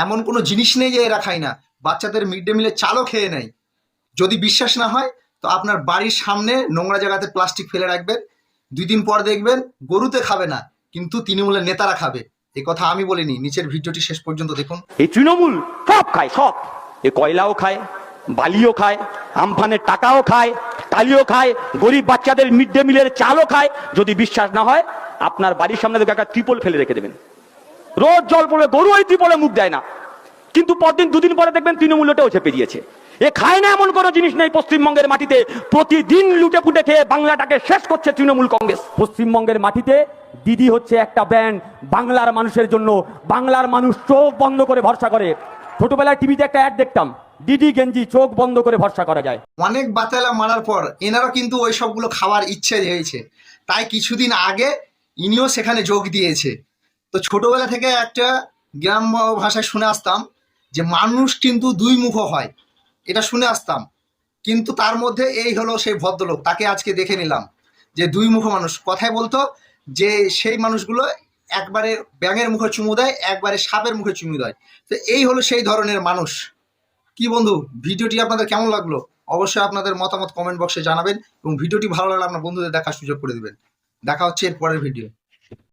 এমন কোনো জিনিস নেই যে এরা খায় না, বাচ্চাদের মিড ডে মিলের চালও খেয়ে নেয়। যদি বিশ্বাস না হয় তো আপনার বাড়ির সামনে নোংরা জায়গাতে প্লাস্টিক ফেলে রাখবেন, 2 দিন পর দেখবেন গরুতে খাবে না, কিন্তু তৃণমূলের নেতারা খাবে। এই কথা আমি বলিনি, নিচের ভিডিওটি শেষ পর্যন্ত দেখুন। এই তৃণমূল সব খায়, সব। এ কয়লাও খায়, বালিও খায়, আমফানের টাকাও খায়, কালিও খায়, গরিব বাচ্চাদের মিড ডে মিলের চালও খায়। যদি বিশ্বাস না হয় আপনার বাড়ির সামনে একটা ত্রিপল ফেলে রেখে দেবেন, রোজ জল পড়বে, গরু ওই ত্রিপলে মুখ দেয় না, কিন্তু পরদিন 2 দিন পরে দেখবেন তৃণমূল ওটাও চেপে দিয়েছে। এ খায় না এমন কোনো জিনিস নেই পশ্চিমবঙ্গের মাটিতে। প্রতিদিন লুটে পুটে খেয়ে বাংলাটাকে শেষ করছে তৃণমূল কংগ্রেস। পশ্চিমবঙ্গের মাটিতে দিদি হচ্ছে একটা ব্যান্ড বাংলার মানুষের জন্য। বাংলার মানুষ চোখ বন্ধ করে ভরসা করে। ছোটবেলায় টিভিতে একটা অ্যাড দেখতাম, দিদি গেঞ্জি, চোখ বন্ধ করে ভরসা করা যায়। অনেক বাতেলা মারার পর এনারা কিন্তু ওই সবগুলো খাওয়ার ইচ্ছে হয়েছে, তাই কিছুদিন আগে ইনিও সেখানে যোগ দিয়েছে। তো ছোটবেলা থেকে একটা গ্রাম্য ভাষায় শুনে আসতাম যে মানুষ কিন্তু 2 মুখ হয়, এটা শুনে আসতাম। কিন্তু তার মধ্যে এই হলো সেই ভদ্রলোক, তাকে আজকে দেখে নিলাম যে 2 মুখ মানুষ। কথায় বলতো যে সেই মানুষগুলো একবারে ব্যাঙের মুখে চুমু দেয়, একবারে সাপের মুখে চুমু দেয়। তো এই হলো সেই ধরনের মানুষ। কি বন্ধু, ভিডিওটি আপনাদের কেমন লাগলো? অবশ্যই আপনাদের মতামত কমেন্ট বক্সে জানাবেন, এবং ভিডিওটি ভালো লাগলে আপনার বন্ধুদের দেখার সুযোগ করে দিবেন। দেখা হচ্ছে এর পরের ভিডিও।